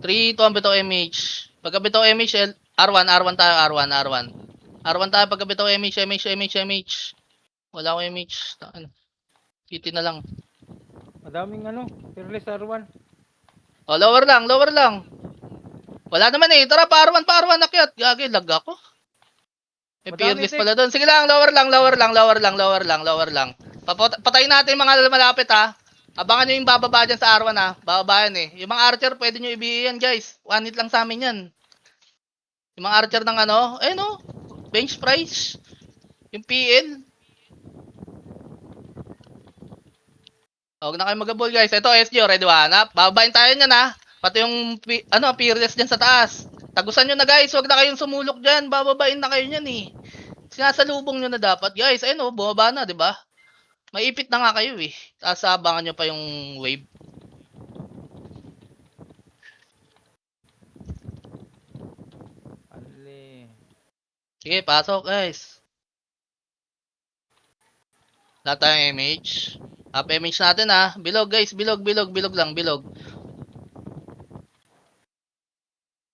3, 2, bitaw MH. Pagka bitaw MH, R1, R1 tayo, R1, R1. R1 tayo pagka bitaw MH, MH. Wala akong MH. PT na lang. Madaming ano, fearless R1. Oh, lower lang. Wala naman eh. Tara, pa-R1, akyat. Gagi, lag ako. May fearless pala doon. Sige lang, lower lang. Patayin natin yung mga malapit ha. Abangan nyo yung bababa dyan sa R1 ha. Bababa yan eh. Yung mga archer, pwede nyo ibihin yan guys. 1 hit lang sa amin yan. Yung mga archer ng ano, eh no. Bench price. Yung PL. Huwag na kayo mag-ball guys. Ito SG, ready one up. Bababain tayo nyan ha. Pati yung fearless dyan sa taas. Tagusan nyo na guys. Huwag na kayong sumulok dyan. Bababain na kayo nyan eh. Sinasalubong nyo na dapat. Guys, ayun o, bumaba na, di ba? Maipit na nga kayo eh. Tapos abangan nyo pa yung wave. Ali. Sige, pasok guys. Lahat tayong MH. Up MH natin ha. Bilog guys, bilog lang. 3,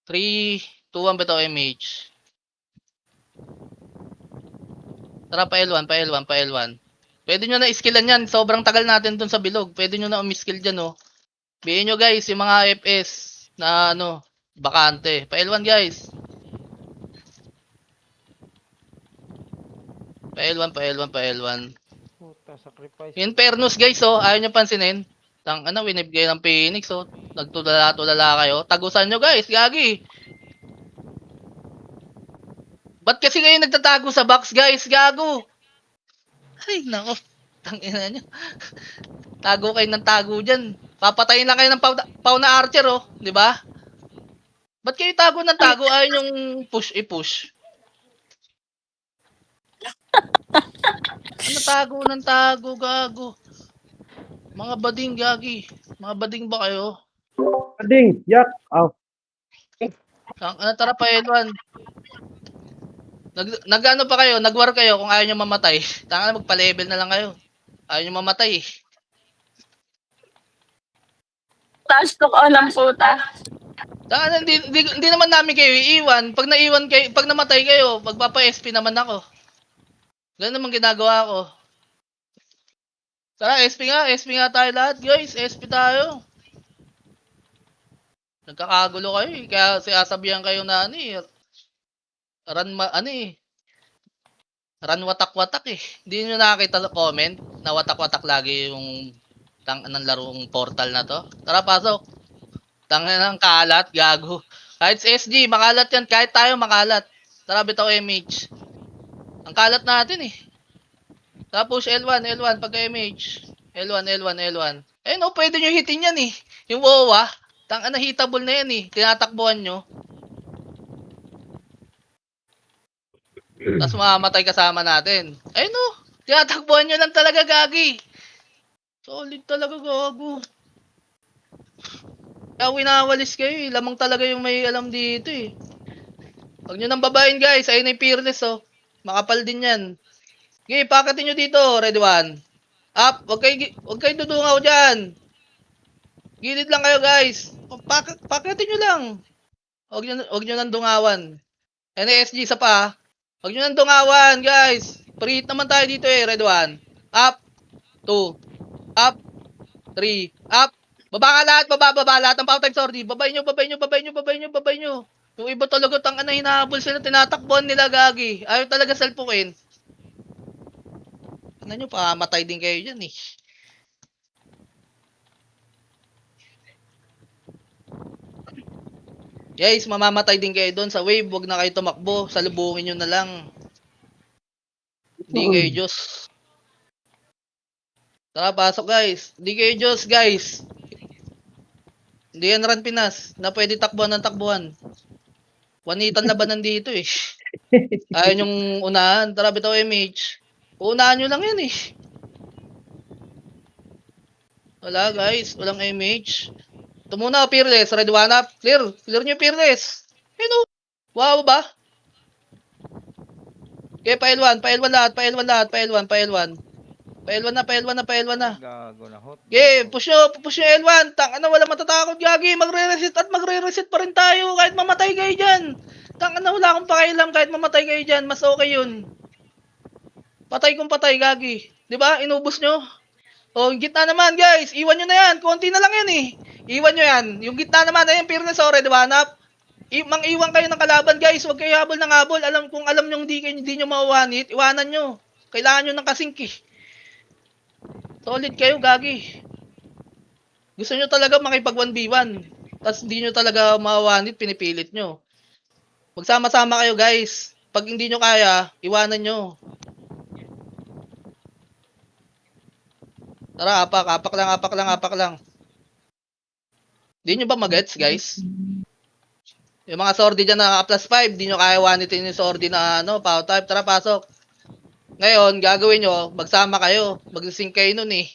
2, 1 bitaw MH. Tara pa L1. Pwede nyo na skillan yan. Sobrang tagal natin dun sa bilog. Pwede nyo na umiskill dyan oh. Bihin nyo guys, yung mga FS na ano, bakante. Pa L1 guys. Pa L1. Puta, sacrifice. Yung Pernus guys oh, ayaw nyo pansinin. Tang ano, winib kayo ng Phoenix oh. Nagtulala kayo. Tagusan nyo guys, gagi. Ba't kasi kayo nagtatago sa box guys, gago? Ay nako, tangina nyo. Tago kayo ng tago dyan. Papatayin lang kayo ng pau na archer oh, di ba? Ba't kayo tago ng tago? Ayaw yung push. Ano tago ng tago, gago? Mga bading, gagi. Mga bading ba kayo? Bading, yak. Oh. Tara pa, Elwan. Nag-ano pa kayo? Nag-war kayo kung ayaw nyo mamatay. Tanga na, magpa-level na lang kayo. Ayaw nyo mamatay eh. Taas ko lang puta. Tanga na, hindi naman namin kayo iiwan. Pag naiwan kayo, pag namatay kayo, magpapa-SP naman ako. Ganun naman ginagawa ko. Tara, SP nga tayo lahat guys. SP tayo. Nagkakagulo kayo eh. Kaya sinasabihan kayo na ano eh. Run watak-watak eh. Hindi nyo nakakita comment na watak-watak lagi yung ng larong portal na to. Tara, pasok. Tangin ng kalat, gago. Kahit sa SG, makalat yan. Kahit tayo makalat. Tara, bitaw MH. Ang kalat natin eh. Tapos L1 pagka MH. L1. Eh no, pwede nyo hitin yan eh. Yung WoWa. Tangin na hitable na yan eh. Tinatakbuhan nyo. Tapos mamamatay kasama natin. Ay no, tinatakbuhan nyo lang talaga, gagi. Solid talaga, gago. Kaya winawalis kayo eh. Lamang talaga yung may alam dito eh. Huwag nyo nang babayin guys. Ayun na yung fearless oh. Makapal din yan. Okay, pakatin nyo dito. Ready one. Up. Huwag kayo dudungaw dyan. Gilid lang kayo guys. Pakatin nyo lang. Huwag nyo nang dungawan. NSG sa pa. Huwag nyo nang dungawan, guys. Pre-hit naman tayo dito eh. Red 1. Up. 2. Up. 3. Up. Baba ka lahat. Baba lahat ng power type sortie. Babay nyo. Yung iba talaga tang na hinahabol sila. Tinatakbuhan nila, gagi. Ayaw talaga salpukin. Ano nyo, pamatay din kayo dyan eh. Guys, mamamatay din kayo doon sa wave. Huwag na kayo tumakbo. Salubungin nyo na lang. Hindi kayo Diyos. Tara, pasok guys. Hindi kayo Diyos, guys. Hindi yan run Pinas na pwede takbuhan ng takbuhan. Wanitan laban nandito eh. Ayaw yung unahan. Tara, bitaw MH. Unahan nyo lang yan eh. Wala guys. Walang MH. Ito muna, fearless. Ready one up. Clear nyo fearless. Ano? Wow ba? Okay, pa L1 lahat. Pa-L1 na, pa-L1 na, pa-L1 na. Gago na hot. Okay, push yung L1. Tangina, wala matatakot, gagi. Magre-reset at magre-reset pa rin tayo kahit mamatay kayo dyan. Tangina, wala akong pakialam kahit mamatay kayo dyan. Mas okay yun. Patay kung patay, gagi. Di ba? Inubos nyo. O, yung gitna naman, guys. Iwan nyo na yan. Konti na lang yan eh. Iwan nyo yan. Yung gitna naman, ayun, Fearless Ore, di ba? Mang-iwan kayo ng kalaban, guys. Huwag kayo habol ng habol. Kung alam nyo hindi nyo mauwanit, iwanan nyo. Kailangan nyo ng kasink eh. Solid kayo, gagi. Gusto nyo talaga makipag 1v1. Tapos hindi nyo talaga mawanit, pinipilit nyo. Magsama-sama kayo, guys. Pag hindi nyo kaya, iwanan nyo. Tara, apak lang. Hindi nyo ba magets, guys? Yung mga sordi dyan na plus 5, hindi nyo kaya wanitin yung sordi na power type. Tara, pasok. Ngayon, gagawin nyo, magsama kayo. Mag-sync kayo nun eh.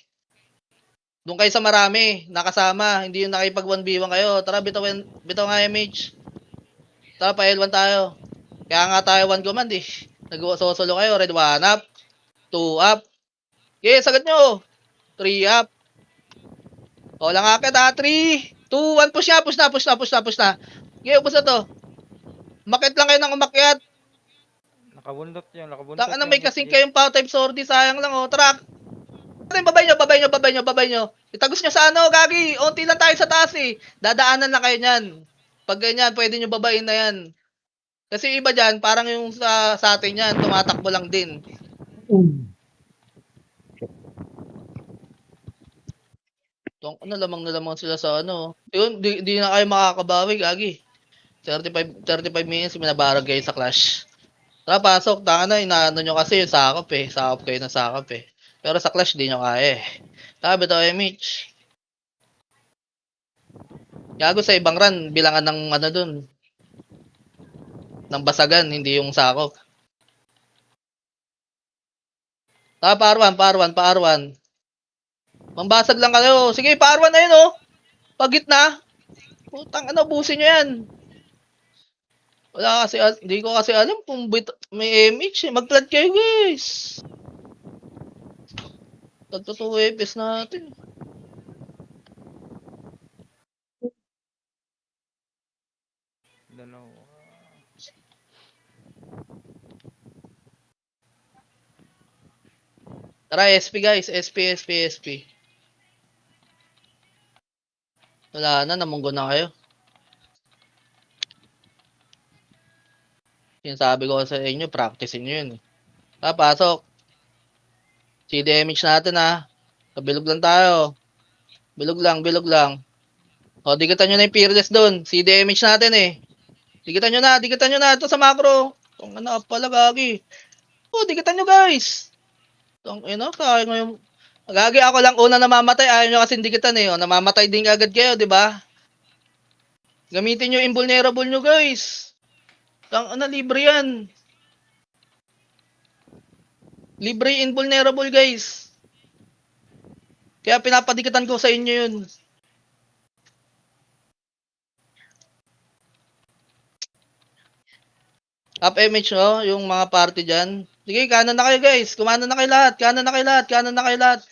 Doon kayo sa marami, nakasama, hindi yung nakipag 1v1 kayo. Tara, bitaw nga MH. Tara, pa L1 tayo. Kaya nga tayo 1 command eh. Nag-solo kayo, red 1 up, 2 up. Okay, sagat nyo. 3 up. O, lang akit ha, 3, 2, 1, push na. Okay, ubos na to. Umakyat lang kayo ng umakyat. Nakabundot yun. Taka na may kasing kayong power type sordi, sayang lang oh. Tara, babay nyo. Itagos nyo sa gagi. Unti lang tayo sa taas eh. Dadaanan lang kayo niyan. Pag ganyan, pwede nyo babain na yan. Kasi iba dyan, parang yung sa atin yan, tumatakbo lang din. Lamang na lamang sila sa Yun, di na kayo makakabawi, gagi. 35 minutes, minabarag kayo sa clash. Tara, pasok. Taka na, inaano nyo kasi yung sakop eh. Sakop kayo ng sakop eh. Pero sa clash, di nyo kaya eh. Sabi to, MH. Gago sa ibang run, bilangan ng dun. Ng basagan, hindi yung sakop. Pa-R1. Mambasag lang kayo. Sige, pa-R1 na yun oh. Pag gitna. Putang busin nyo yan. Wala kasi, hindi ko kasi alam kung may MH eh. Mag-plant kayo guys. Tagtotoo EPS natin. Dalawa. Tara, SP guys. SP. Wala na, namunggo na kayo. Sinasabi ko sa inyo, practicein nyo yun. Pasok. CDMH natin ha. Bilog lang tayo. Bilog lang. O, digitan nyo na yung Fearless doon. CDMH natin eh. Digitan nyo na. Ito sa macro. Ang pala, gagi. O, digitan nyo guys. Kaya ngayon. Gagi, ako lang una namamatay. Ayaw nyo kasi digitan eh. O, namamatay din agad kayo, di ba? Gamitin nyo invulnerable nyo guys. Libre yan. Libre invulnerable guys. Kaya pinapadikatan ko sa inyo yun. Up MH yung mga party dyan. Sige, kanan na kayo guys. Kumana na kayo lahat. Kanan na kayo lahat.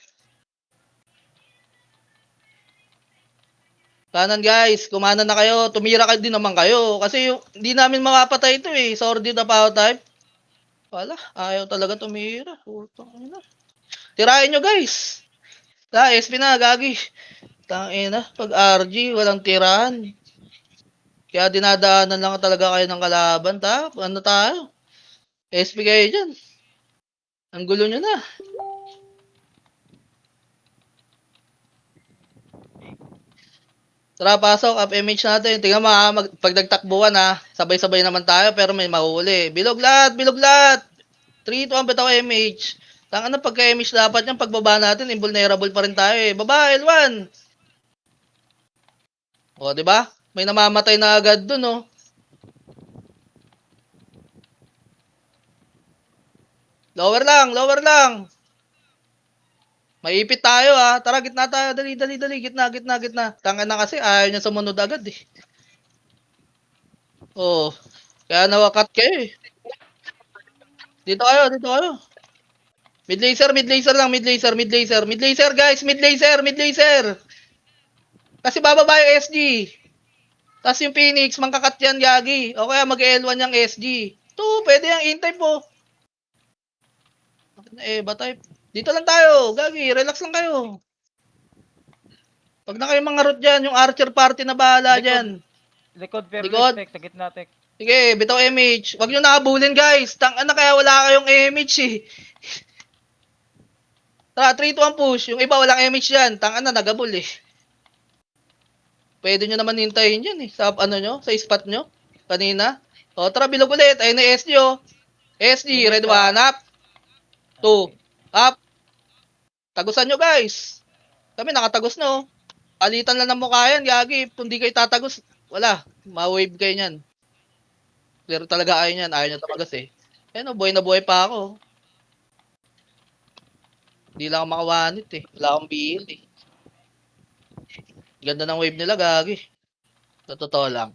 Kanan guys, kumana na kayo. Tumira din naman kayo. Kasi hindi namin makapatay ito eh. Sorry na power type. Wala, ayaw talaga tumira. Putang ina. Tirahin nyo guys. SP na, gagi. Tangina, pag RG, walang tirahan. Kaya dinadaanan lang talaga kayo ng kalaban, Ano tayo? SP kayo dyan. Ang gulo nyo na. Tara, pasok. Up MH natin. Tingnan mo pag nagtakbuhan sabay-sabay naman tayo pero may mahuli. Bilog lahat. 3 to 1 bitaw MH. Pagka MH dapat yan, pagbaba natin, invulnerable pa rin tayo eh. Baba, L1. O, di ba? May namamatay na agad dun, oh. Lower lang. Maipit tayo Tara, gitna tayo. Dali. Gitna. Tanga na kasi, ayaw niya sumunod agad eh. Oh. Kaya nawakat kayo eh. Dito kayo. Mid laser lang, mid laser guys, mid laser. Kasi bababa yung SG. Tapos yung Phoenix, mangkakat yan, Gagi. O kaya mag-L1 yung SG. To, pwede yung in-type po. Ba-type. Dito lang tayo, Gagi. Relax lang kayo. Pag na kayo mga root dyan, yung Archer party na bahala Likod. dyan. Likod, fairless, Likod. tek. Sa gitna, tek. Sige, bitaw MH. Huwag nyo nakabulin, guys. Tang-ana kaya wala kayong MH eh. Tara, 3 to 1 push. Yung iba walang MH dyan. Tang-ana, nagabul eh. Pwede nyo naman hintayin yan eh. Sa ano nyo? Sa spot nyo? Kanina. O, tara, bilog ulit. Ayun na SG oh. SG, red 1, up. 2, up. Tagusan nyo, guys. Kami nakatagos na oh. Palitan lang ng mukha yan, Gagi. Kung di kayo tatagos, wala. Ma-wave kayo nyan. Clear talaga ayaw nyan. Ayaw nyo tamagas eh. Ayun oh, buhay na buhay pa ako. Hindi lang ako makawanit eh. Wala akong build eh. Ganda ng wave nila, Gagi. Sa totoo lang.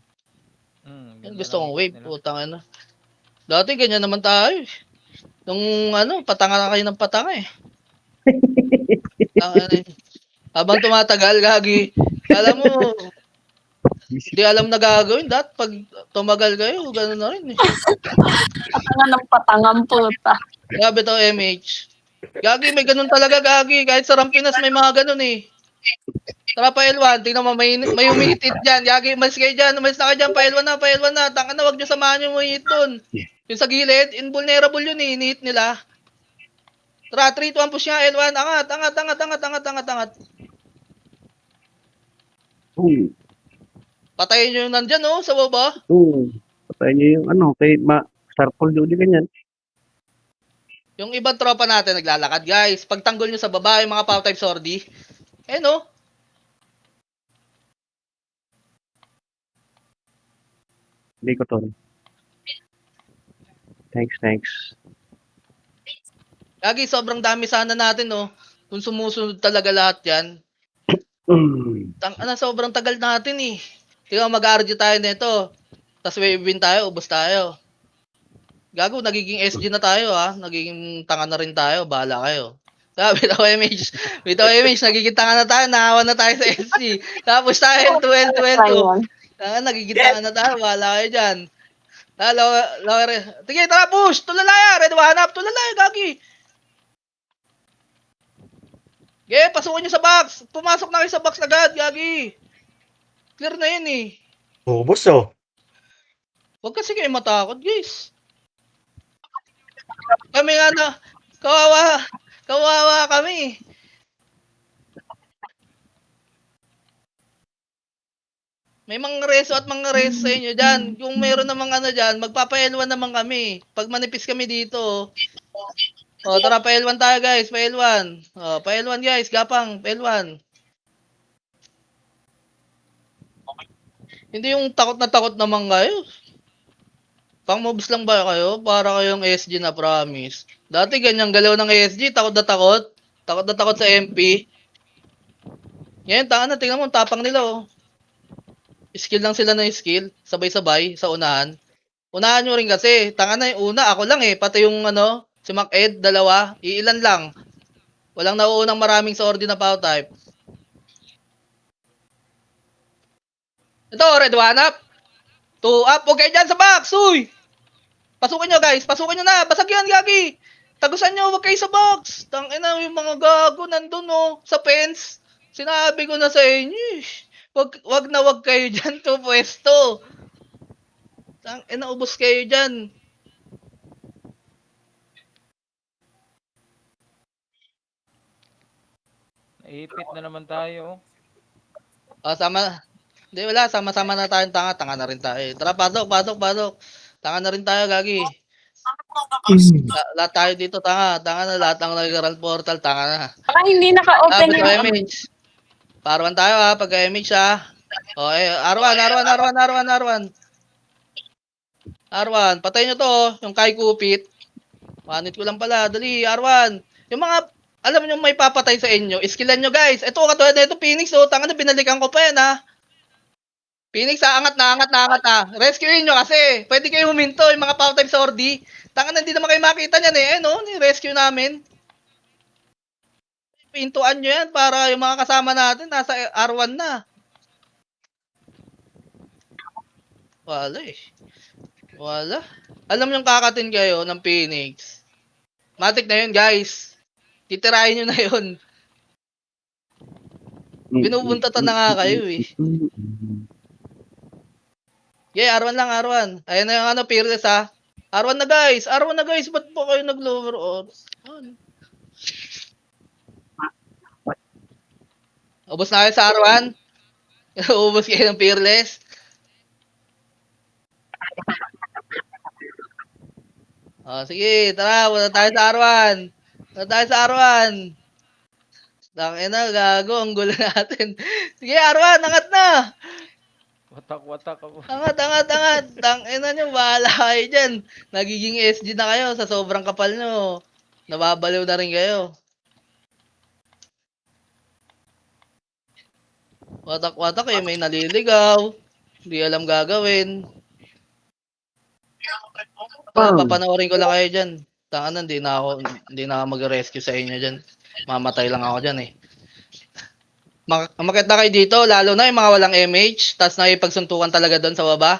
Yan Ganda gusto ng kong wave. nila. Putang ina. Dati ganyan naman tayo eh. Nung ano, patanga na kayo ng patanga eh. Habang tumatagal, Gagi. Alam mo, hindi alam na gagawin. Dahil pag tumagal kayo, gano'n na rin eh. Patanga ng patangam puta. Grabe to, MH. Gagi, may ganun talaga, Gagi. Kahit sa Rampinas may mga ganun eh. Tara pa L1, tingnan mo, may umiitit dyan. Gagi, umalis kayo dyan, umalis na kayo dyan, pa L1 na. Tanga na, wag nyo samahan yung umiit dun. Yung sa gilid, invulnerable yun eh, iniit nila. Tara, 3, 2, 1, push nga, L1, angat. Patayin nyo yung nandyan oh, sa baba. Patayin niyo yung ano, kay Sarpol doon ganyan. Yung ibang tropa natin naglalakad, guys. Pagtanggol nyo sa baba, yung mga power type sordi. No? Hindi ko to. Thanks. Gagi, sobrang dami sana natin, no? Kung sumusunod talaga lahat yan. Sobrang tagal natin, eh. Tingnan, mag-RG tayo nito. Tapos win tayo, ubos tayo. Gago, nagiging SG na tayo, ha? Nagiging tanga na rin tayo. Bahala kayo. Bitaw MH, nagiging tanga na tayo. Nahawa na tayo sa SG. Tapos tayo, 12. Nagiging tanga na tayo. Bahala kayo dyan. Sige, tara, push! Tulalaya! Red 1 up! Tulalaya, Gagi! Pasukin nyo sa box! Pumasok na kayo sa box agad, Gagi! Clear na yun eh. Ubus oh. Huwag kasi kayo matakot, guys. Kami nga na, kawawa kami. May mga reso at mga reso sa inyo dyan. Kung meron namang ano dyan, magpapa-L1 naman kami. Pag manipis kami dito. Tara, pa-L1 tayo guys, pa-L1. Pa-L1 guys, gapang, pa-L1. Hindi yung takot naman kayo. Pang mobs lang ba kayo? Para kayong SG na promise. Dati ganyang galaw ng SG, takot na takot. Takot na takot sa MP. Ngayon, tingnan mo, tapang nila oh. Skill lang sila na skill, sabay-sabay sa unahan. Unahan nyo rin kasi, yung una, ako lang eh, pati yung si Mac-Ed, dalawa, iilan lang. Walang nauunang maraming sa ordi na power type. Ito, red 1 up. 2 up, huwag kayo dyan sa box, uy! Pasukin nyo guys, pasukin nyo na, basag yan, Gagi! Tagusan nyo, huwag kayo sa box! Tangina, yung mga gago nandun oh, sa fence. Sinabi ko na sa inyo, wag na wag kayo dyan to pwesto. Ubos kayo dyan. Naipit na naman tayo. Hindi wala, sama-sama na tayong tanga. Tanga na rin tayo. Tara, pasok. Tanga na rin tayo, Gagi. Lahat tayo dito, tanga. Tanga na, lahat ng nag-grand portal, tanga na. Baka hindi naka-open yung MH. Parwan tayo ha, pag MH ha. R1, patay nyo to, yung Kai Kupit. Manit ko lang pala, dali, R1. Yung mga, alam nyo may papatay sa inyo, skillan nyo guys. Ito, katulad na ito, Phoenix, tanga na, binalikan ko pa yan ha. Phoenix, angat na. Rescuein nyo kasi, pwede kayo huminto, yung mga power type sa ordi. Tanga na, hindi naman kayo makita niyan eh, ni rescue namin. pintuan nyo yan para yung mga kasama natin nasa R1 na. Wala eh. Wala. Alam yung kakatin kayo ng Phoenix. Matik na yun, guys. Titirahin nyo na yun. Binubuntatan na nga kayo eh. Yeah, R1 lang, R1. Ayan na yung ano, Fearless ha. R1 na guys. R1 na guys. Ba't po kayo nag-lower or? Ubus na kayo sa R1? Ubus kayo ng Fearless? Sige, tara. Wala tayo sa R1. Wala tayo sa R1. Tangina, gago. Ang gulo natin. Sige, R1. Angat na. Watak ako. Angat. Tangina nyo, bahala kayo dyan. Nagiging SG na kayo sa sobrang kapal nyo. Nababaliw na rin kayo. Watak eh, may naliligaw. Hindi alam gagawin. Papanoorin ko lang kayo dyan. Tangan hindi na ako mag-rescue sa inyo dyan. Mamatay lang ako dyan eh. Umakit na kayo dito, lalo na yung mga walang MH, tapos nakipagsuntukan talaga doon sa baba.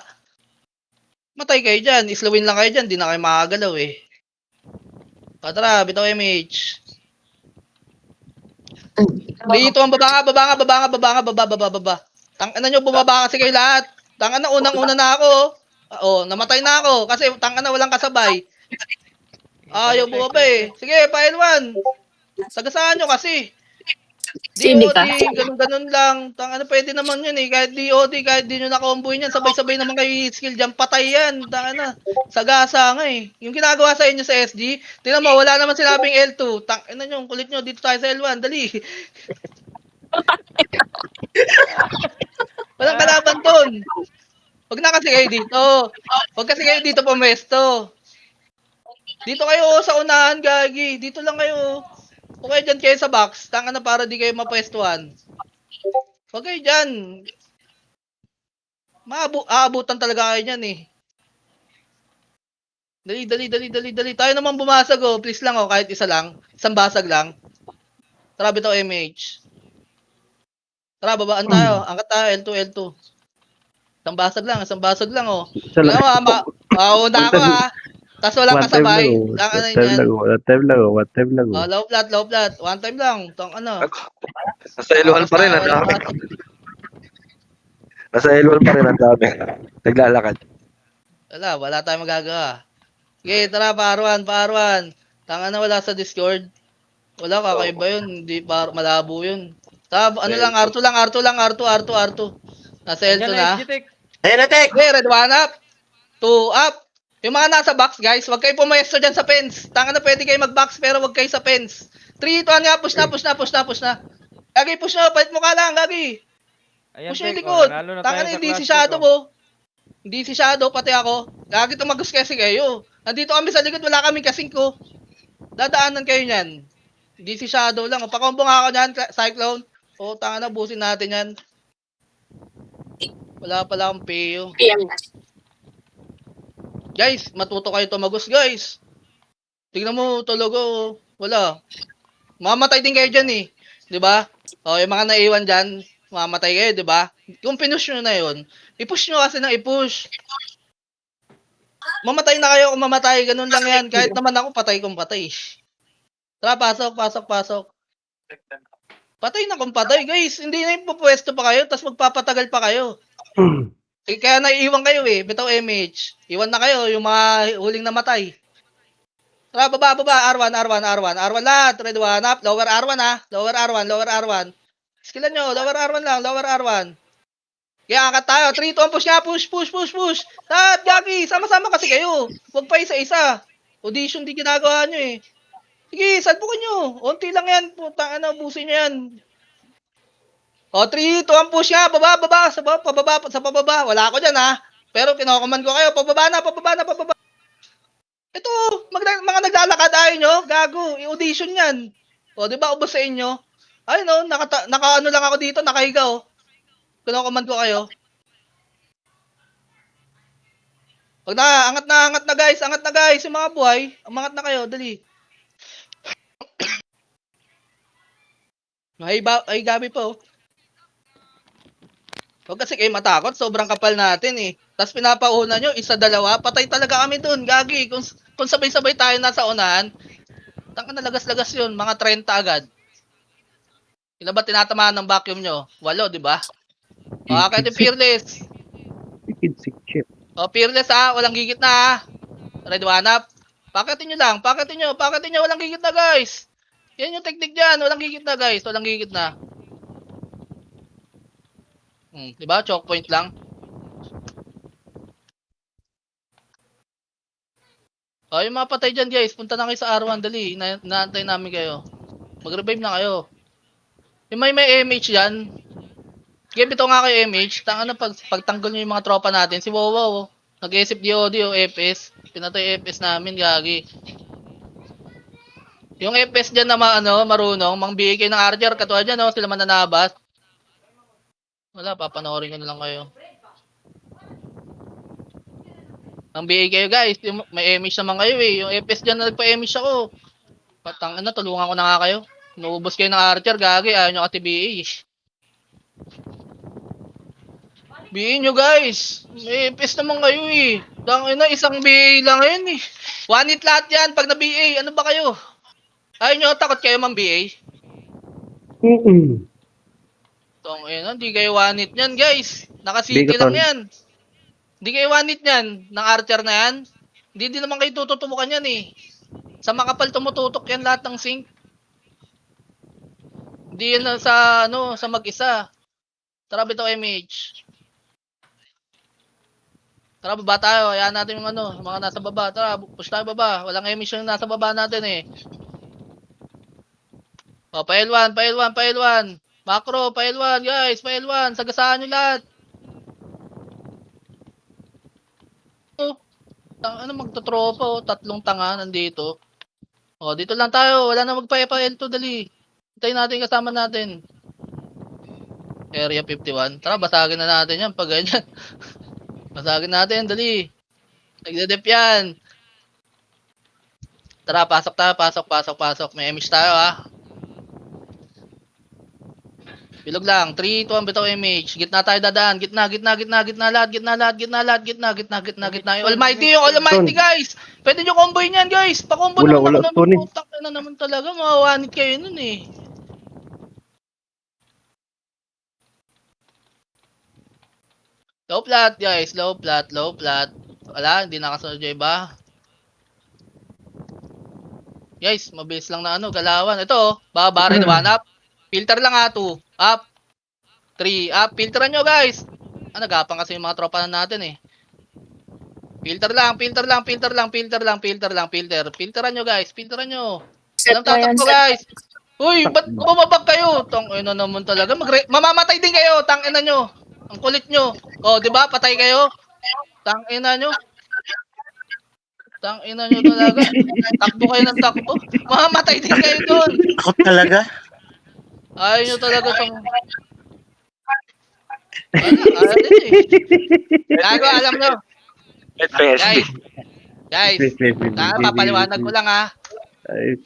Matay kayo dyan, islawin lang kayo dyan, di na kayo makagalaw eh. Tara, bitaw MH. Dito ang baba. Tangina nyo, bumaba kasi kayo lahat. Tangina, unang-una na ako. Namatay na ako kasi tangina walang kasabay. Ayaw bumaba eh. Sige, file 1. Sagasaan nyo kasi. Sindi DOD, ka. ganun lang. Tangina, pwede naman yun eh. Kahit DOD, kahit di nyo na-combo yan, sabay-sabay naman kayo skill dyan. Patay yan. Tangina, sagasa nga eh. Yung ginagawa sa inyo sa SG, tingnan mo, wala naman sinabing L2. Tangina nyo, kulit nyo, dito tayo sa L1. Dali. Walang kalaban ton. Huwag na kasi kayo dito. Huwag kasi kayo dito pumesto. Dito kayo sa unahan, gagi. Dito lang kayo. Okay, dyan kayo sa box. Tanga na para di kayo mapwestuhan. Huwag kayo dyan. Aabutan talaga kayo dyan eh. Dali. Tayo naman bumasag oh. Please lang oh, kahit isa lang. Isang basag lang. Tara, bitaw MH. Tara, babaan tayo. Angkat tayo, L2. Isang basag lang oh. Tingnan mo, mauna ako ha. Tapos walang kasabay. One time lang. Low flat. One time lang. Tang ano. Nasa L1 pa rin, ang dami. Nasa L1 pa rin, ang dami. Naglalakad. Wala tayong magagawa. Okay, tara, pa-R1. Tanga na wala sa Discord. Wala, kakaiba yun. Hindi, malabo yun. Ano lang, R2 lang. Nasa L2 na. Ayan na, Tek! Okay, red 1 up. 2 up. Yung mga nasa box, guys, wag kayo pumesto dyan sa fence. Tanga na pwede kayo mag-box, pero wag kayo sa fence. 3, 2, 1 nga, push na. Gagi, push na, palit mo ka lang, Gagi. Ayan, Push yung Tek. likod. Nanalo na Tanga tayo na, sa hindi si class Shadow check, mo. Hindi si Shadow, pati ako. Gagi, tumagus kasi kayo. Nandito kami sa likod, wala kami kasing ko. Dadaanan kayo niyan. Hindi si Shadow lang. Pakombo nga ako niyan, Cyclone. Tanga na, busin natin yan. Wala pala akong payo. PM na. Guys, matuto kayo tumagus, guys. Tingnan mo, talaga, wala. Mamatay din kayo dyan eh. 'Di ba? Yung mga naiwan dyan, mamatay kayo, 'di ba? Kung pinush nyo na yon, i-push nyo kasi ng i-push. Mamatay na kayo kung mamatay, ganun lang yan. Kahit naman ako, patay kung patay. Tara, pasok. Patay na kung patay, guys. Hindi na yung pupwesto pa kayo, tapos magpapatagal pa kayo. Kaya naiiwan kayo eh, bitaw MH. Iwan na kayo, yung mga huling namatay. Tara, baba, R1 lahat, red 1 up, lower R1 ha, lower R1. Skillan nyo, lower R1. Kaya angkat tayo, 3, 2, push nga, push. Lahat, Gagi, sama-sama kasi kayo. Huwag pa isa-isa. Audition di ginagawa nyo eh. Sige, salpukan nyo. Unti lang yan, putang ano, busin nyo yan. 3, 2, push nga, pababa. Wala ako dyan ha. Pero kinokoman ko kayo, pababa na. Ito, mga naglalakad ayaw nyo, gago, i-audition yan. Di ba, ubos sa inyo? Ay no, naka ano lang ako dito, nakahiga oh. Kinokoman ko kayo. Pag angat na guys, yung mga buhay, umangat na kayo, dali. Ay, gabi pa, oh. Huwag kasi kayo matakot, sobrang kapal natin eh. Tapos pinapauna nyo, isa, dalawa, patay talaga kami dun, gagi. Kung sabay-sabay tayo nasa unahan, tanga na lagas-lagas yun, mga 30 agad. Ilan ba tinatamaan ng vacuum nyo? 8, di ba? O, akit yung fearless. Siksik chip. O, fearless ha, walang gigit na ha. Red one up. Pakitin nyo lang, pakitin nyo, walang gigit na guys. Yan yung technique dyan, walang gigit na guys, walang gigit na. Di ba? Choke point lang. O, yung mga patay dyan guys, punta na kayo sa R1, dali. Naantay namin kayo. Mag-revive na kayo. Yung may MH dyan. Game ito nga kayo MH. Tanga na pagtanggol nyo yung mga tropa natin. Si Wowo, nag-isip DOD o FS. Pinatay FS namin, gagi. Yung FS dyan na marunong, mangbigay kayo ng RGR, katuwa dyan, no? Sila mananabas. Wala, papanoorin ko na lang kayo. Mangbigay kayo guys, yung, may MH naman kayo eh. Yung FS dyan na nagpa-MH ako. Patang tulungan ko na nga kayo. Naubos kayo ng RGR, gagi, ayaw nyo kasi BA. BA nyo guys, may FS naman kayo eh. Isang BA lang yun eh. 1 hit lahat yan pag na-BA, ano ba kayo? Ayaw nyo, takot kayo man BA? Hindi kayo 1 hit yan guys. Naka-city lang yan. Hindi kayo 1 hit yan, ng archer na yan. Hindi naman kayo tututubukan yan eh. Sa makapal tumututok yan lahat ng sync. Hindi yan sa mag-isa. Tara bito MH. Tara baba tayo, hayaan natin yung mga nasa baba. Tara, push tayo baba. Walang emission nasa baba natin eh. O, pa-L1. Macro, pa-L1 guys, pa-L1. Sagasaan nyo lahat. Magtotropa, 3 tanga nandito. O, dito lang tayo. Wala na magpa-L2, dali. Hintayin natin kasama natin. Area 51. Tara, basagin na natin yan pag ganyan. Basagin natin, dali. Nagdedep yan. Tara, pasok tayo, pasok. May MH tayo ha. Bilog lang. 3, 2, 1, bitaw MH. Gitna tayo dadaan. Gitna lahat. Almighty yung Almighty guys. Pwede nyo comboy niyan guys. Pa-combo naman ako naman. Putak na naman talaga. Mawawanit kayo nun eh. Low plat guys. Low plat. Wala, hindi nakasunod yung iba. Guys, mabilis lang na galawan. Ito, baba rin, 1 up. Filter lang 2. Up. 3 up. Filteran nyo guys. Nagapang kasi yung mga tropa na natin eh. Filter lang. Filteran nyo guys. Anong tatakbo guys? Uy, ba't bumabag kayo? Tangina naman talaga. Mamamatay din kayo. Tangina nyo. Ang kulit nyo. O, di ba? Patay kayo. Tangina nyo talaga. Takbo kayo ng takbo. Mamamatay din kayo doon. Ako talaga? Ayaw nyo talaga ayaw din eh. Gago, alam nyo. Guys, papaliwanag ko lang ha.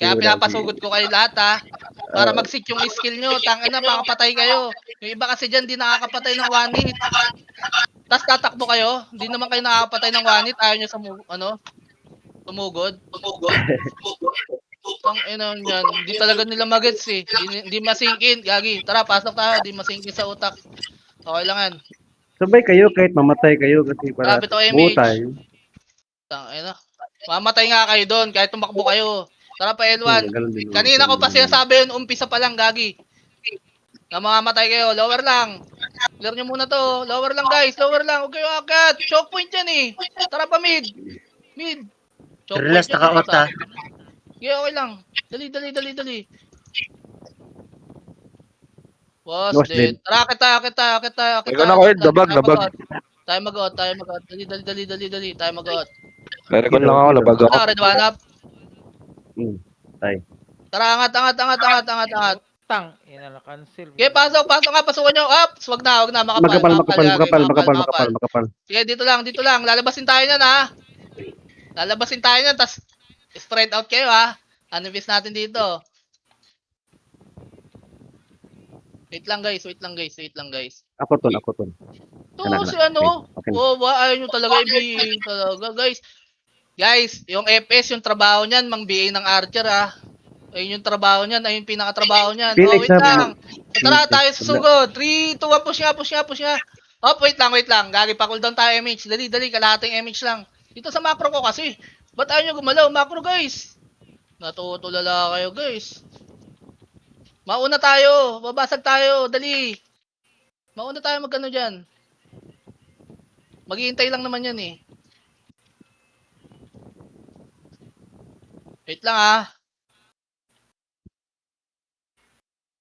Kaya pinapasugod ko kayo lahat ha. Para mag-sit yung skill nyo. Tangina, makapatay kayo. Yung iba kasi dyan, di nakakapatay ng 1 hit. Tapos tatakbo kayo. Hindi naman kayo nakakapatay ng 1 hit. Ayaw nyo tumugod. Tangina yan. Hindi talaga nila magets eh. Hindi masingkin. Gagi. Tara, pasok tayo. Hindi masingkin sa utak. Okay lang yan. Sabay kayo kahit mamatay kayo kasi para Grabe to, MH. buo tayo. Tangina. Mamatay nga kayo doon kahit tumakbo kayo. Tara pa L1. Ganun din. Kanina ko pa sinasabi yun, umpisa pa lang, gagi. Na mamamatay kayo, lower lang. Clear nyo muna to. Lower lang guys, lower lang. Huwag kayo agad. Choke point yan eh. Tara pa mid. Choke Relax, point yan, naka-out ha. Okay, okay lang. Dali. Was dead. Tara, kita. Ikaw na kayo, dabag. Tayo mag-out. Dali. Tayo mag-out. Meron lang ako, labag ako. Red one up. Tay. Tara, angat. Tang, ina na cancel. Okay, pasok nga, pasukan nyo. Ups, wag na, makapal. Sige, dito lang. Lalabasin tayo niyan, ha. Tas spread out kayo, ha. Anipis natin dito. Wait lang guys, wait lang guys, wait lang guys. Ako ton. To Kana, si ano, Okay. ayaw nyo talaga i talaga guys. Guys, yung FS, yung trabaho niyan, mang BA ng Archer ayun yung trabaho niyan, ayun yung pinaka-trabaho niyan. Phoenix, Wait lang. Tara, Phoenix. tayo susugod. 3, 2, 1, push nga. Wait lang. Gagi pa cooldown tayo MH. Dali, kalahating MH lang. Dito sa macro ko kasi. Ba't ayaw nyo gumalaw? Macro guys. Natutulala kayo guys. Mauna tayo. Babasag tayo. Dali. Mauna tayo magkano dyan. Maghihintay lang naman yan eh. Wait lang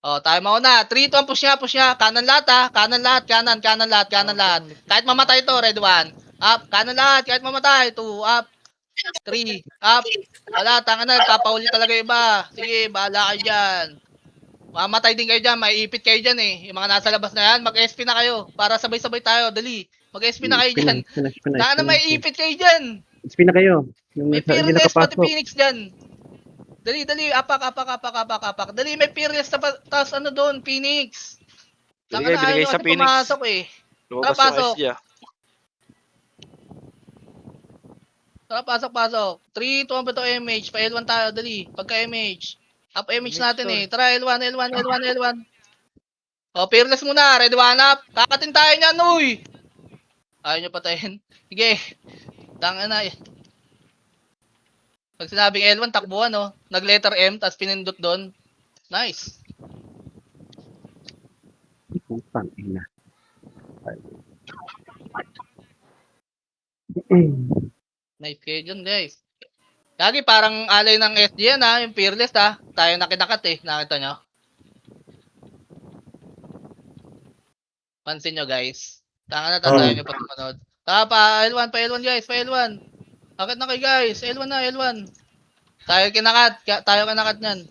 tayo mauna. 3, 2, 1, push nga. Kanan lahat Kanan lahat. Kahit mamatay to, red 1. Up. Kanan lahat. Kahit mamatay. 2, up. 3, up. Wala, tanga na. Nagpapauli talaga iba. Sige, bahala kayo dyan. Mamatay din kayo dyan. Maiipit kayo dyan eh. Yung mga nasa labas na yan, mag-SP na kayo. Para sabay-sabay tayo. Dali. Mag-SP na kayo dyan. Tanga na maiipit kayo dyan. Spin na kayo. Yung May isa, hindi fearless pati nakapasok. Phoenix dyan. Dali. Apak. Dali, may fearless tapos ano doon, Phoenix. Tanga na Binigay ayaw sa kasi Phoenix. pumasok eh. Lumabas pasok. yung SG Tara, pasok. 3, 2, 1 pa to MH. Pa L1 tayo, dali. Pagka MH. Up MH natin eh. Tara, L1. Fearless muna. Red 1 up. Kakatin tayo niyan, uy. Ayaw nyo patayin. Sige. Tanga na eh. Pag sinabing L1, takbuhan Nag-letter M, tapos pinindot doon. Nice. Putang ina. Nice kayo dyan, guys. Lagi parang alay ng SG yan yung fearless Tayo nakinakat eh. Nakita nyo? Pansin nyo guys. Tanga na tayo nyo pa manood. Pa L1 guys, pa L1. Akit na kayo guys, L1 na, L1. Tayo kinakat nyan.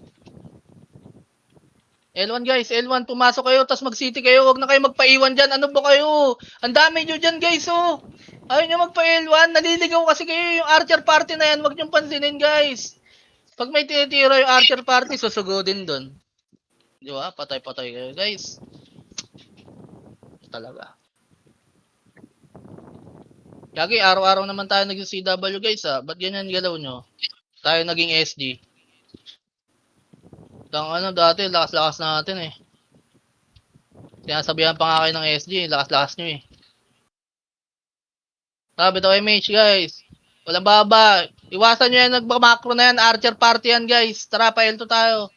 L1 guys, L1, pumasok kayo, tapos mag-city kayo, huwag na kayo magpaiwan dyan, ano ba kayo? Ang dami nyo dyan guys, Ayaw nyo magpa-L1, naliligaw kasi kayo yung Archer party na yan, huwag nyo pansinin guys. Pag may tinitira yung Archer party, susugodin dun. Di ba? Patay-patay kayo guys. Talaga. Lagi, araw-araw naman tayo naging CW guys ba't ganyan galaw nyo? Tayo naging SG. Dati, lakas-lakas natin eh. Sinasabihan pa nga kayo ng SG, lakas-lakas nyo eh. Sabi to MH guys. Walang baba. Iwasan nyo yan, nagmamakro na yan. Archer party yan guys. Tara, pa L2 tayo.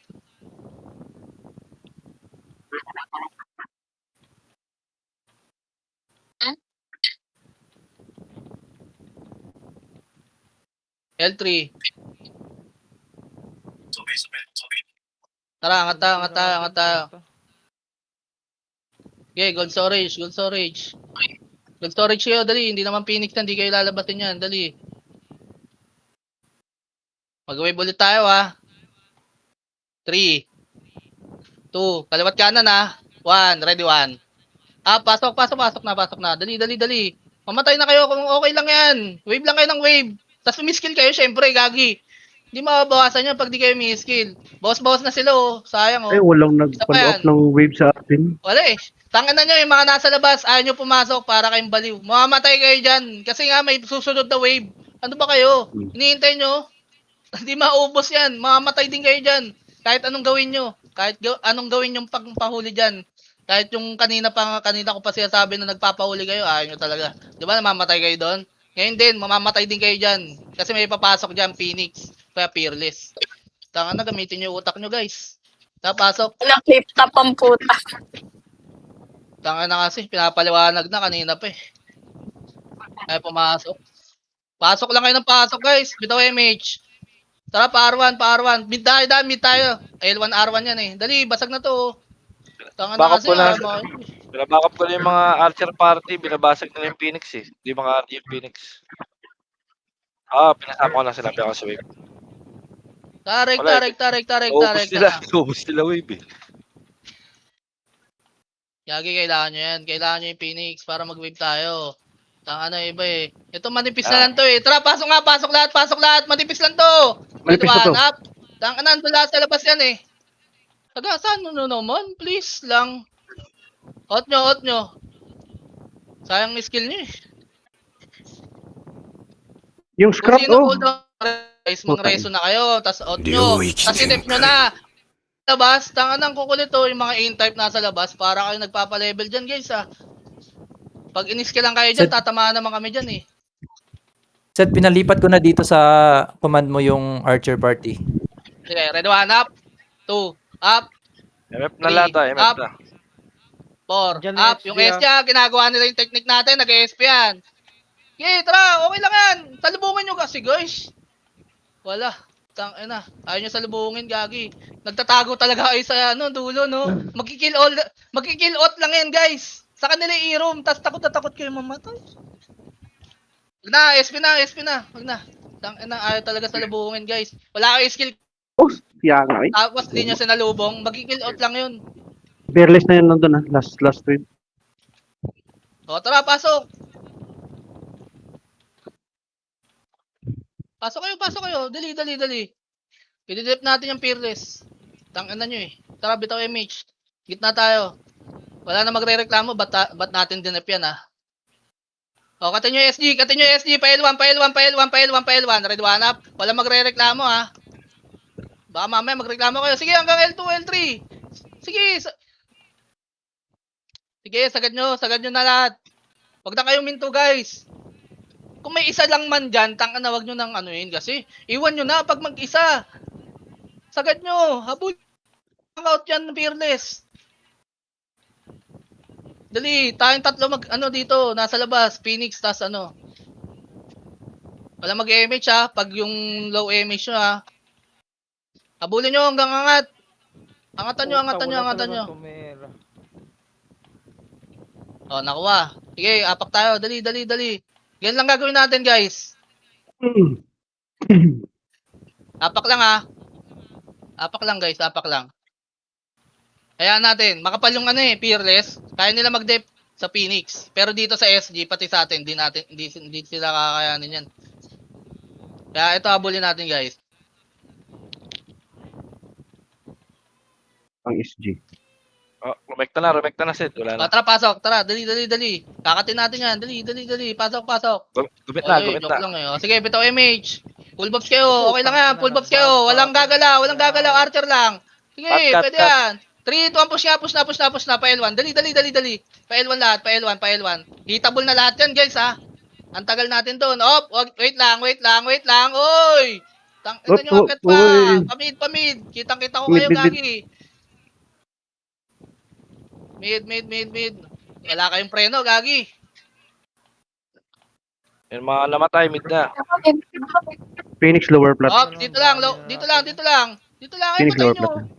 L3. Tara, angat tayo. Okay, gold storage. Gold storage kayo, dali. Hindi naman Phoenix na, hindi kayo lalabatin yan. Dali. Mag-wave ulit tayo 3, 2, kaliwat kanan 1, ready 1. Pasok na. Dali. Mamatay na kayo kung okay lang yan. Wave lang kayo ng wave. Tapos miskill kayo, syempre, gagi. Hindi mababawasan yan pag di kayo miskill. Bawas na sila sayang Walang nag-follow up ng wave sa atin. Wala eh. Tangan na nyo yung mga nasa labas, ayaw nyo pumasok para kayong baliw. Mamamatay kayo dyan. Kasi nga may susunod na wave. Ano ba kayo? Hinihintay nyo? Hindi maubos yan. Mamamatay din kayo dyan. Kahit anong gawin nyo. Anong gawin yung pagpahuli dyan. Kahit yung kanina ko pa sinasabi na nagpapahuli kayo, ayaw nyo talaga. Di ba namamatay kayo doon? Ngayon din, mamamatay din kayo dyan. Kasi may papasok dyan, Phoenix. Kaya fearless. Tangan na, gamitin nyo utak nyo guys. Tapasok. Walang flip top ang puta. Tangan na kasi, pinapaliwanag na kanina pa eh. Ay, pumasok. Pasok lang kayo ng pasok guys. Bitaw MH. Tara, pa R1. Mid tayo. L1 R1 yan eh. Dali, basag na to. Tangan na kasi. Binabackup ko na yung mga Archer party, binabasag na yung Phoenix eh. Hindi mga yung Phoenix. Pinasama ko lang sila sa wave. Tarik. Ubus nila wave eh. Yagi, kailangan nyo yan. Kailangan nyo yung Phoenix para mag-wave tayo. Tangan na iba eh. Ito manipis na lang to eh. Tara, pasok lahat. Manipis lang to. Manipis na to. Tangan na, lahat sa labas yan eh. Saan mo naman? Please lang. Out nyo. Sayang yung skill nyo eh. Yung Kung scrap, sino oh. cooldown, guys, mang Puta. reso na kayo, tas out nyo. Tas i-def nyo na. Labas, tanga nang kukulit to, yung mga in-type nasa labas, para kayo nagpapa-level dyan guys ah. Pag in-skill lang kayo dyan, tatamaan naman kami dyan eh. Seth, pinalipat ko na dito sa command mo yung Archer Party. Sige, ready 1, up. 2, up. MF na 3, lahat MF up. na. 4, Diyan up. na Yung SG, S niya, ginagawa nila yung technique natin, nag-ESP yan. Okay, tara, okay lang yan. Salubungin nyo kasi guys. Wala. Tangina, ayaw nyo salubungin, gagi. Nagtatago talaga kayo sa dulo, no? Magkikill out lang yan, guys. Sa kanila i-roam, tas takot na takot kayo mamatay. Wag na, SP na. Wag na. Tangina, ayaw talaga salubungin, guys. Wala kayo skill, Oh, siya nga eh. tapos di nyo sinalubong. Magkikill out lang yun. Fearless na yun nandun, last wave. O, tara, pasok. Pasok kayo. Dali. Ididip natin yung fearless. Tangina nyo eh. Tara, bitaw MH. Gitna tayo. Wala na magre-reklamo, ba't natin dinip yan ah. O, katin nyo SG. Pa-L1. Ready 1 up. Wala magre-reklamo ah. Baka mamaya magreklamo kayo. Sige, hanggang L2, L3. Sige, sagad nyo na lahat. Wag na kayong minto guys. Kung may isa lang man dyan, tangina, wag nyo nang anuhin kasi. Iwan nyo na pag mag-isa. Sagad nyo. Habol. Out yan, fearless. Dali, tayong tatlo dito, nasa labas, Phoenix, tas wala mag-MH ha, pag yung low MH nyo ha. Habulin nyo hanggang angat. Angatan nyo. Tumira. O, nakuha. Sige, apak tayo, dali. Ganyan lang gagawin natin guys. Apak lang ha. Apak lang guys, apak lang. Hayaan natin, makapal yung fearless. Kaya nila mag-dep sa Phoenix. Pero dito sa SG, pati sa atin, hindi sila kakayanin yan. Kaya ito, habulin natin guys. Ang SG. Oh, rumekta na Sid. Wala na. Tara, pasok. Tara, dali. Kakatin natin yan. Dali. Pasok. Gumit na. Joke lang eh. O, sige, bitaw MH. Full buffs kayo. Okay lang yan. Full buffs kayo. Walang gagalaw. Archer lang. Sige, Cut. pwede yan. 3, 2, 1, push na. Pa L1. Dali. Pa L1 lahat. Pa L1. Hitable na lahat yan, guys, ha. Ang tagal natin doon. Wait lang. Oy! Tangina nyo, akit pa. Pamid. Kitang-kita ko kayo, Mid. gagi. Mid. Wala kayong preno, gagi. Yung mga namatay, mid na. Phoenix lower plat. Dito lang. Ay, Phoenix patay lower nyo. plat.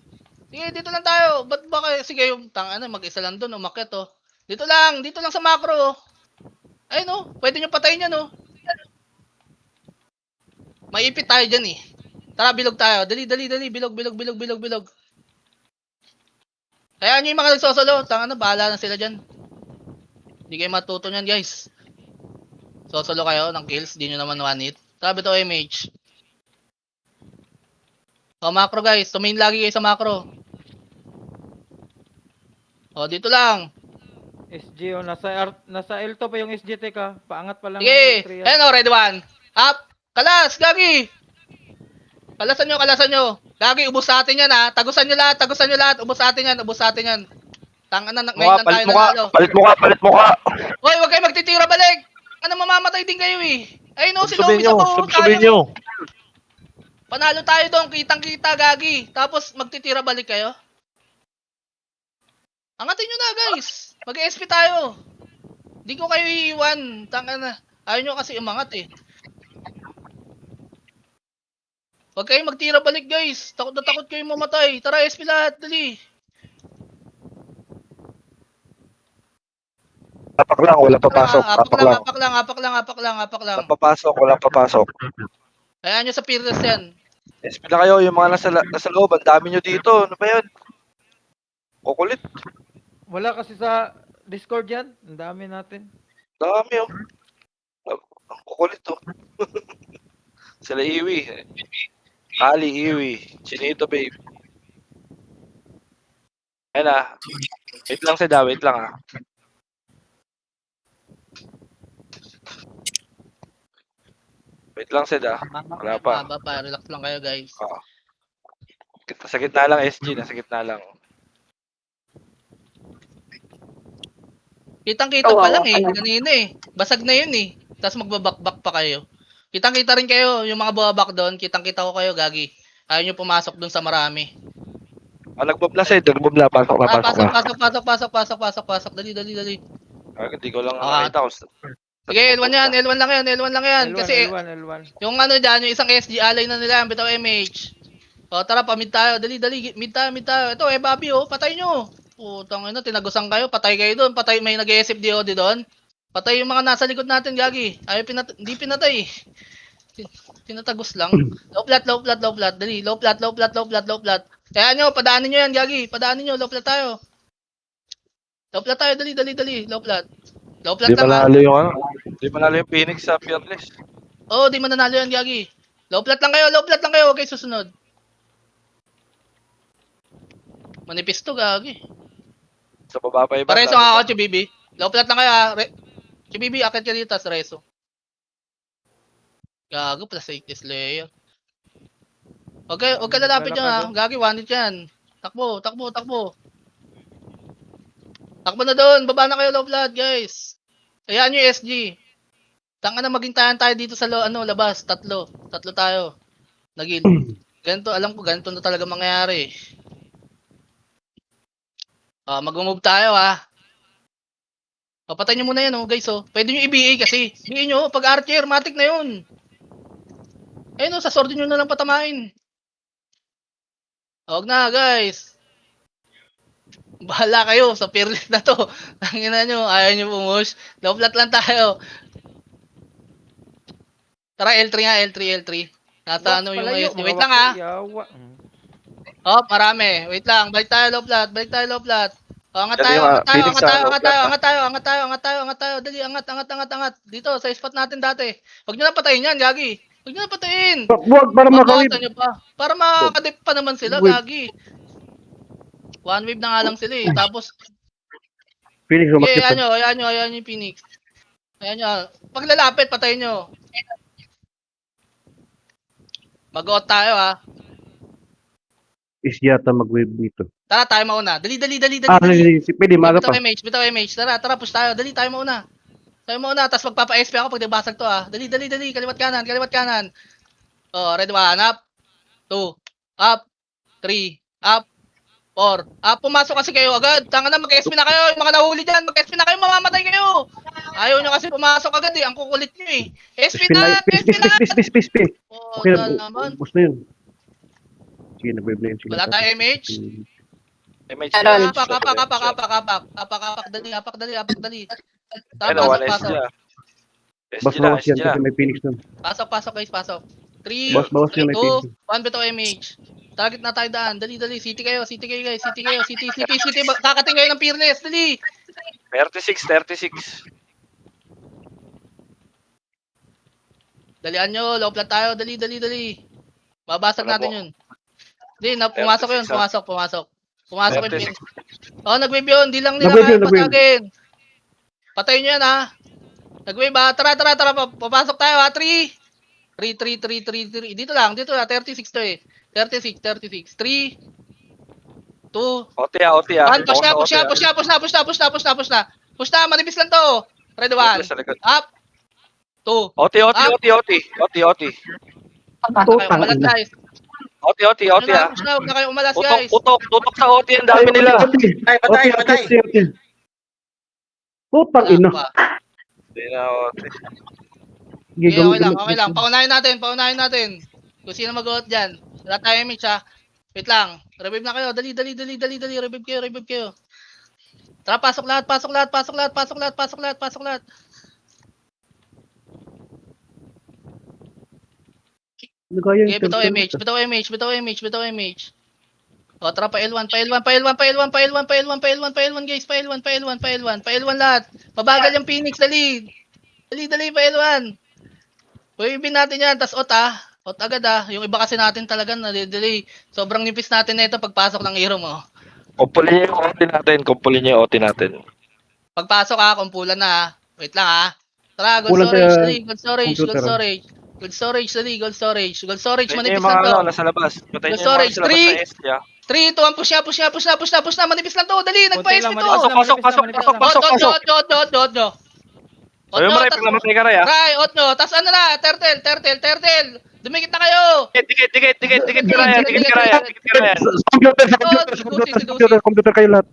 Sige, dito lang tayo. Ba't ba kayo? Sige, yung mag-isa lang doon, umakyat, oh. Dito lang sa macro, oh. Ay, no. Pwede nyo patayin yan, oh. Maipit tayo dyan, eh. Tara, bilog tayo. Dali. Bilog. Kaya nyo yung mga nagsosolo. Bahala na sila dyan. Hindi kayo matuto nyan, guys. Sosolo kayo ng kills. Di nyo naman one hit. Sabi to MH. O, macro guys. Tumain lagi kayo sa macro. O, dito lang. SG, nasa L2 pa yung SG, teka. Paangat pa lang. Sige. ng L3 yan. Ayan o, ready 1. Up. Kalas, gagi. Kalasan nyo. Gagi, ubos sa atin yan ha. Tagusan nyo lahat. Ubos sa atin yan. Tangana, ngayon lang tayo nanalo. Palit mo ka. Hoy, wag kayo magtitira balik. Mamamatay din kayo eh. Ay no, Subsubin tayo. nyo. Panalo tayo doon, kitang-kita, gagi. Tapos magtitira balik kayo. Angatin nyo na, guys. Mag-SP tayo. Di ko kayo iiwan. Tangana. Ayaw nyo kasi umangat eh. Huwag kayo magtira balik, guys. Takot na takot kayo mamatay. Tara, SP lahat. Dali. Apak lang, walang papasok. Apak lang. Walang papasok. Hayaan nyo sa fearless yan. SP na kayo, yung mga nasa loob. Ang dami nyo dito. Ano ba yan? Kukulit. Wala kasi sa Discord yan. Ang dami natin. Dami oh. Ang kukulit oh. Sila Iwi. Ali, Iwi. Chinito, babe. Ayan na. Wait lang, Sid, wait lang, ah. Wait lang, Sid, ah. Wala pa. Mahaba pa. Relax lang kayo, guys. Oo. Sa gitna lang, SG, nasa gitna lang. Kitang-kita pa Kawawa lang eh. ka naman. Kanina eh. Basag na yun eh. Tapos magbabakbak pa kayo. Kitang-kita rin kayo. Yung mga bumabak doon, kitang-kita ko kayo, gagi. Ayaw nyo pumasok doon sa marami. Nagbobla, Sid. Nagbobla. Pasok na, pasok na. Pasok. Dali. Hindi ko lang Ah. nakita kung Sige, L1 yan. L1 lang yan. L1, Kasi L1. yung ano dyan, yung isang SG, alay na nila. Bitaw MH. O tara, pa-mid tayo. Dali. Mid tayo. Ito, Bobby oh. Patay nyo. Putang ina, tinagusan kayo. Patay kayo doon. Patay, may nag-SFDOD doon. Patay yung mga nasa likod natin, gagi. Hindi pinatay. Tinatagos lang. Low flat. Dali, low flat. Kaya nyo, padaanin nyo yan, gagi. Padaanin nyo, low flat tayo. Dali. Low flat Di lang, ha. manalo yung ano. Di manalo yung Phoenix sa Fearless. Oo, di mananalo yan, gagi. Low flat lang kayo. Huwag kayo susunod. Manipis to, gagi. Sa baba pa iba. Pareso nga ako, Chibibi. Low flat lang kayo, ha. Chibibi, akit ka dito, sa reso. Gago, plus 8 is layer. Huwag ka lalapit dyan, ha. Gagi, one hit yan. Takbo. Takbo na doon. Baba na kayo, low flat, guys. Ayan yung SG. Tanga na magintayan tayo dito sa labas. Tatlo tayo. Nagil. Ganito, alam ko, ganito na talaga mangyayari. Mag-move tayo, ha. Papatay nyo muna yan, guys, oh. Pwede nyo i-BA kasi. BA nyo, pag archer, matic na yun. Ayun, sa sword nyo na lang patamain. Huwag na, guys. Bahala kayo sa fearless na to. Tangina nyo, ayaw nyo pumush. Low flat lang tayo. Tara, L3 nga, L3. Nasa ano yung USD. Wait lang, ha. Marami. Wait lang. Balik tayo, low flat. Angat tayo. Dali, angat. Dito, sa spot natin dati. Huwag nyo na patayin yan, gagi. Huwag nyo na patayin. Huwag para makawin. Pagkakatan nyo pa. Para makakadip pa naman sila, Wait. gagi. One wave na nga lang sila eh. Tapos, Phoenix, okay, umakit. ayan yung Phoenix. Ayan nyo. Pag lalapit, patayin nyo. Mag-out tayo, ha. Is yata mag-wave dito. Tara, tayo mauna. Dali. Pwede, maga pa. Bitaw MH. Tara, push tayo. Dali, tayo mauna. Tapos magpapa-SP ako pag nabasag to, ha. Dali. Kaliwat kanan. Red 1, up. 2, up. 3, up. 4. Pumasok kasi kayo agad. Tanga na, mag-SP na kayo. Yung mga nahuli dyan, mag-SP na kayo, mamamatay kayo. Ayaw nyo kasi pumasok agad eh. Ang kukulit nyo eh. SP na. Space. Okay na, Naman. ubos na yun. Sige, nag-wave na yun sila. Wala tayo MH. MH. Meron. Apak. Dali. Ano, 1 SG na. SG na. Bawas yan kasi may Phoenix nun. Pasok guys. 3, Bawas yan, may 2, Phoenix. 1, bitaw MH. Target na tayo daan. Dali. City kayo guys. City. Kakating kayo ng fearless. Dali. 36. Dalian nyo. Low flat tayo. Dali. Babasag natin yun. Hindi, pumasok yun. Pumasok yung Phoenix. Nag-wave yun. Di lang nila kaya patagin. Patayin nyo yan, ha. Nag-wave, ha. Tara. Papasok tayo, ha. 3. Dito lang. 36 to eh. 36. 3, 2, OT ah. 1. Push na. Manipis lang to. Red 1. Up. 2. OT. Umalas, guys. OT ah. Push na. Huwag na kayo umalas, guys. Tutok sa OT ang dami nila. Patay. Putang ina. Hindi na OT. Okay lang. Paunahin natin. Kung sino mag-out dyan. Wala tayo image, ha. Wait lang. Revive na kayo. Dali. Revive kayo. Tara, pasok lahat. Okay, bitaw MH. Tara, pa L1, guys. Pa L1 lahat. Mabagal yung Phoenix, dali, pa L1. Wavin natin yan, tas ot agad, Yung iba kasi natin talaga na-delay. Sobrang nipis natin na ito pagpasok ng hero mo. Kumpulin niyo yung OT natin. Kumpulin niyo yung OT natin. Pagpasok ha, kumpulan na ha. Wait lang ha. Tara, gold Kulang storage, sa dali, gold storage, gold computer. storage. Gold storage, dali, gold storage. Gold storage, Patayin manipis niyo yung lang mga to. nasa labas. Patayin niyo yung mga Storage, nasa labas three. ng SG, ah. 3, 2, 1, push na, push na, push na, push na, push na, manipis lang to. Dali, Konti nagpa-SP lang, to. manipis lang, Pasok, pasok, manipis pasok, lang, pasok, manipis lang. pasok. Ot, Sabi mo rin, pag namatay ka rin, ah. Ray, ot nyo. Tas ano na, turtle. Dumikit na kayo. Dikit ka Ryan. Dikit ka Ryan. Computer kayo lahat.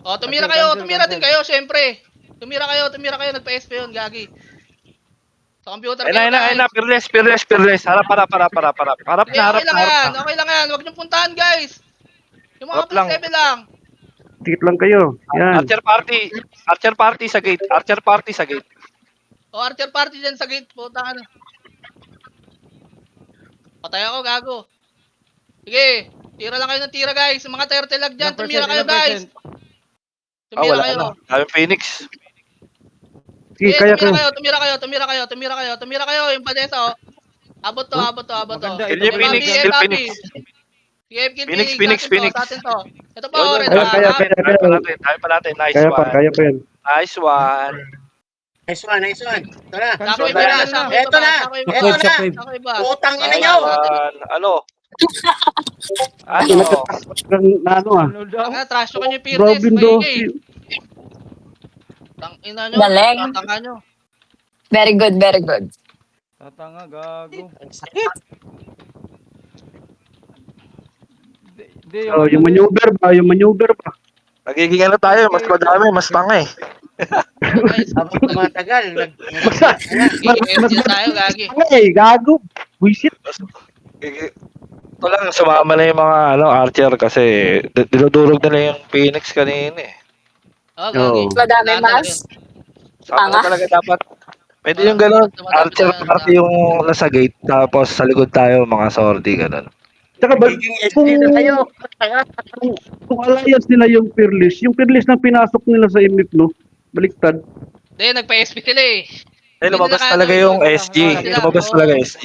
O, tumira Cancel, tumira din cancel. kayo, syempre. Tumira kayo, nagpa-SP yun, gagi. Sa computer Ayun na. Fearless. Harap na. Okay lang yan. Huwag niyong puntahan, guys. Yung mga Harap lang. plus 7 lang. Tikit lang kayo. Yan. Archer party sa gate. O, archer party dyan sa gate. Puta ka na. Patay ako, gago. Sige, tira lang kayo ng tira, guys. Yung mga turtle lag dyan, Ilang tumira percent, kayo, ilang guys. percent? Tumira Wala kayo. na. Daming Phoenix. Sige, Sige, kaya kayo. tumira kayo. Yung padesa, oh. Abot to. Maganda, Kill yung Phoenix. Happy, Kill happy. Phoenix. Sige, kill Phoenix. Sa atin to. Ito po, Yun, red yun. one. Kaya. Kaya pa natin. Nice Kaya pa one. yan. Nice one. Nice one. Tara. Sako Cancel iba na na, lang. sako Eto na. Sako iba. Utang ina Nice nyo. one. Ano? Na ano ah. Ano daw? Ang trash ko yung Piernes, Robin do. maingay. Tang ina nyo, Galing. tatanga nyo. Very good, very good. Tatanga, gago. Ang sakit. Hindi, Oh, yung maneuver ba? Nagiging ano tayo, mas madami, mas tanga eh. Habang tumatagal. Yes, tayo, gagi. Ay, gago. Buisit. Ito lang, sumama na yung mga archer kasi dinudurog nila yung Phoenix kanina eh. Oh, gagi. Madami Wala na mas. Saka Tanga. talaga dapat. Pwede yung gano'n, archer party yung nasa gate, tapos sa likod tayo mga sortie, gano'n. Tsaka ba, Magiging SD na kayo. kung alliance nila yung Fearless na pinasok nila sa MF, no? Baliktad. Hindi, nagpa-SP sila eh. Eh, lumabas Hindi talaga nakano, yung SG. Lumabas talaga SG.